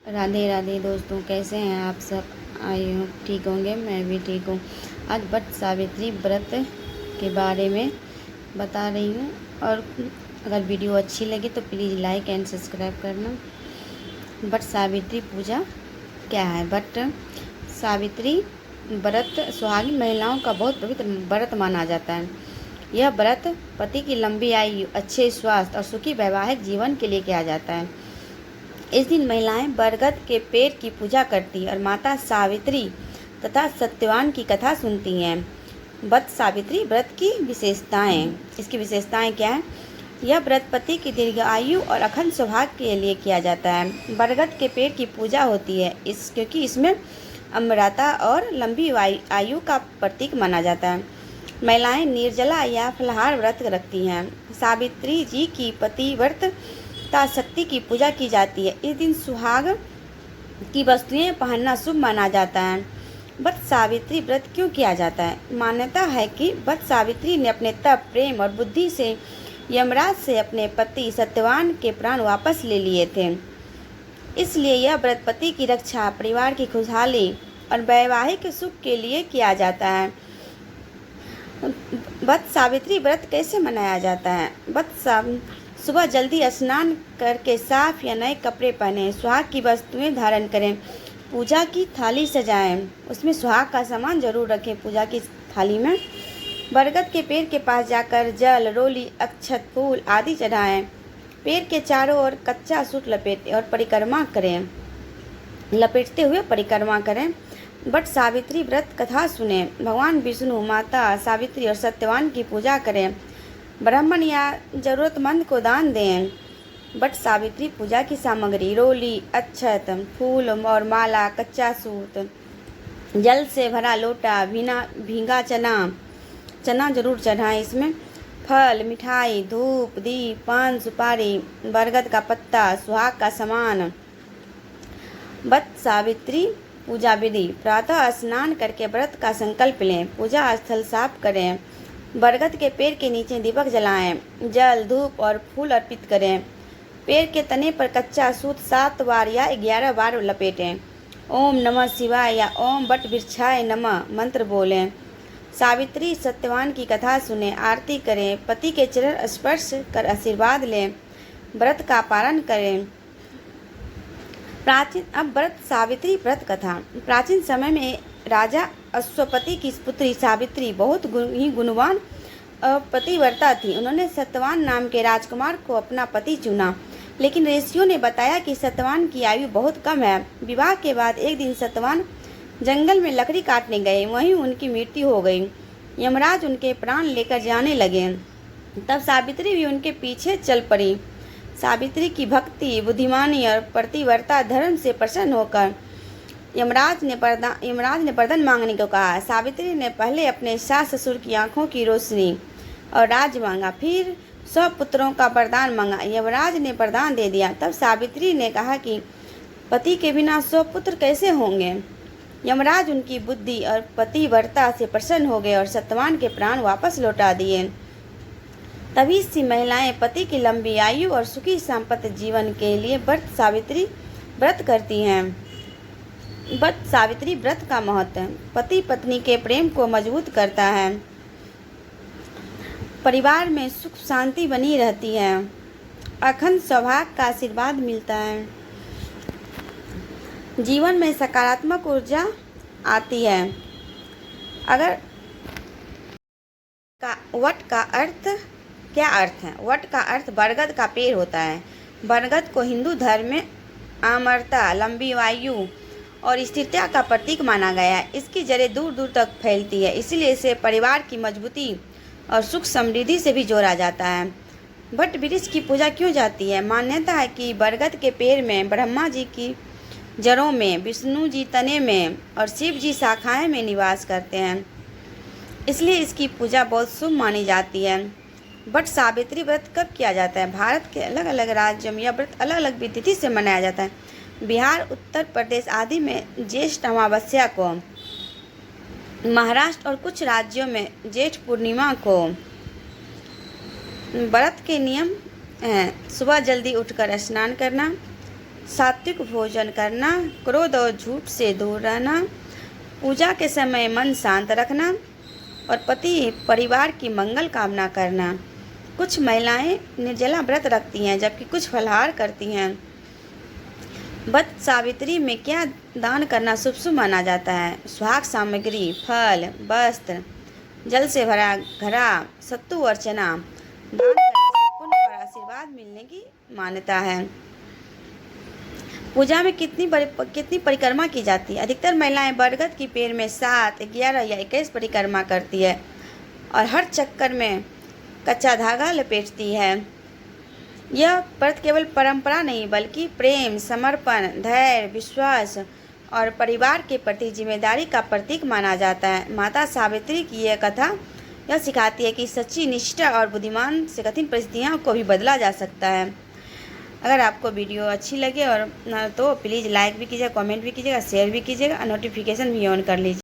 राधे राधे दोस्तों, कैसे हैं आप सब। आई हूँ ठीक होंगे, मैं भी ठीक हूँ। आज वट सावित्री व्रत के बारे में बता रही हूँ। और अगर वीडियो अच्छी लगी तो प्लीज़ लाइक एंड सब्सक्राइब करना। वट सावित्री पूजा क्या है। वट सावित्री व्रत सुहागिन महिलाओं का बहुत पवित्र व्रत माना जाता है। यह व्रत पति की लंबी आयु, अच्छे स्वास्थ्य और सुखी वैवाहिक जीवन के लिए किया जाता है। इस दिन महिलाएं बरगद के पेड़ की पूजा करती और माता सावित्री तथा सत्यवान की कथा सुनती हैं। वट सावित्री व्रत की विशेषताएं। इसकी विशेषताएं क्या है। यह व्रत पति की दीर्घ आयु और अखंड सौभाग्य के लिए किया जाता है। बरगद के पेड़ की पूजा होती है क्योंकि इसमें अमरता और लंबी आयु का प्रतीक माना जाता है। महिलाएं निर्जला या फलाहार व्रत रखती हैं। सावित्री जी की पतिव्रत शक्ति की पूजा की जाती है। इस दिन सुहाग की वस्तुएं पहनना शुभ माना जाता है। वट सावित्री व्रत क्यों किया जाता है। मान्यता है कि वट सावित्री ने अपने तप, प्रेम और बुद्धि से यमराज से अपने पति सत्यवान के प्राण वापस ले लिए थे। इसलिए यह व्रत पति की रक्षा, परिवार की खुशहाली और वैवाहिक सुख के लिए किया जाता है। वट सावित्री व्रत कैसे मनाया जाता है। सुबह जल्दी स्नान करके साफ या नए कपड़े पहनें। सुहाग की वस्तुएं धारण करें। पूजा की थाली सजाएं। उसमें सुहाग का सामान जरूर रखें। पूजा की थाली में बरगद के पेड़ के पास जाकर जल, रोली, अक्षत, फूल आदि चढ़ाएं। पेड़ के चारों ओर कच्चा सूत लपेटें और परिक्रमा करें। लपेटते हुए परिक्रमा करें। वट सावित्री व्रत कथा सुने। भगवान विष्णु, माता सावित्री और सत्यवान की पूजा करें। ब्राह्मण या जरूरतमंद को दान दें। वट सावित्री पूजा की सामग्री: रोली, अक्षत, फूल और माला, कच्चा सूत, जल से भरा लोटा, भींगा चना जरूर चढ़ाएं। इसमें फल, मिठाई, धूप, दीप, पान, सुपारी, बरगद का पत्ता, सुहाग का सामान। वट सावित्री पूजा विधि: प्रातः स्नान करके व्रत का संकल्प लें। पूजा स्थल साफ करें। बरगद के पेड़ के नीचे दीपक जलाएं। जल, धूप और फूल अर्पित करें। पेड़ के तने पर कच्चा सूत 7 बार या 11 बार लपेटें। ओम नमः शिवाय या ओम वट वृक्षाय नमः मंत्र बोलें। सावित्री सत्यवान की कथा सुने, आरती करें। पति के चरण स्पर्श कर आशीर्वाद लें। व्रत का पालन करें। अब व्रत सावित्री व्रत कथा। प्राचीन समय में राजा अश्वपति की पुत्री सावित्री बहुत ही गुणवान और पतिव्रता थी। उन्होंने सत्यवान नाम के राजकुमार को अपना पति चुना, लेकिन ऋषियों ने बताया कि सत्यवान की आयु बहुत कम है। विवाह के बाद एक दिन सत्यवान जंगल में लकड़ी काटने गए, वहीं उनकी मृत्यु हो गई। यमराज उनके प्राण लेकर जाने लगे, तब सावित्री भी उनके पीछे चल पड़ी। सावित्री की भक्ति, बुद्धिमानी और पतिव्रता धर्म से प्रसन्न होकर यमराज ने वरदान मांगने को कहा। सावित्री ने पहले अपने सास ससुर की आंखों की रोशनी और राज मांगा, फिर 100 पुत्रों का वरदान मांगा। यमराज ने वरदान दे दिया। तब सावित्री ने कहा कि पति के बिना 100 पुत्र कैसे होंगे। यमराज उनकी बुद्धि और पतिव्रता से प्रसन्न हो गए और सत्यवान के प्राण वापस लौटा दिए। तभी से महिलाएं पति की लंबी आयु और सुखी संपन्न जीवन के लिए वट सावित्री व्रत करती हैं। वट सावित्री व्रत का महत्व: पति पत्नी के प्रेम को मजबूत करता है। परिवार में सुख शांति बनी रहती है। अखंड सौभाग्य का आशीर्वाद मिलता है। जीवन में सकारात्मक ऊर्जा आती है। अगर वट का अर्थ क्या अर्थ है। वट का अर्थ बरगद का पेड़ होता है। बरगद को हिंदू धर्म में अमरता, लंबी आयु और स्थिरता का प्रतीक माना गया है। इसकी जड़ें दूर दूर तक फैलती है, इसलिए इसे परिवार की मजबूती और सुख समृद्धि से भी जोड़ा जाता है। वट वृक्ष की पूजा क्यों जाती है। मान्यता है कि बरगद के पेड़ में ब्रह्मा जी की जड़ों में, विष्णु जी तने में और शिव जी शाखाएं में निवास करते हैं, इसलिए इसकी पूजा बहुत शुभ मानी जाती है। वट सावित्री व्रत कब किया जाता है। भारत के अलग अलग राज्यों में यह व्रत अलग अलग विधि से मनाया जाता है। बिहार, उत्तर प्रदेश आदि में ज्येष्ठ अमावस्या को, महाराष्ट्र और कुछ राज्यों में जेठ पूर्णिमा को। व्रत के नियम हैं: सुबह जल्दी उठकर स्नान करना, सात्विक भोजन करना, क्रोध और झूठ से दूर रहना, पूजा के समय मन शांत रखना और पति परिवार की मंगल कामना करना। कुछ महिलाएं निर्जला व्रत रखती हैं जबकि कुछ फलाहार करती हैं। वट सावित्री में क्या दान करना शुभ माना जाता है? सुहाग सामग्री, फल, वस्त्र, जल से भरा घड़ा, सत्तू और चना। दान करने से पुण्य और आशीर्वाद मिलने की मान्यता है। पूजा में कितनी परिक्रमा की जाती है? अधिकतर महिलाएं बरगद की पेड़ में 7, 11 या 21 परिक्रमा करती है और हर चक्कर में कच्चा धागा लपेटती है। यह व्रत केवल परंपरा नहीं बल्कि प्रेम, समर्पण, धैर्य, विश्वास और परिवार के प्रति जिम्मेदारी का प्रतीक माना जाता है। माता सावित्री की यह कथा यह सिखाती है कि सच्ची निष्ठा और बुद्धिमान से कठिन परिस्थितियों को भी बदला जा सकता है। अगर आपको वीडियो अच्छी लगे और तो प्लीज़ लाइक भी कीजिएगा, कमेंट भी कीजिएगा, शेयर भी कीजिएगा और नोटिफिकेशन भी ऑन कर लीजिए।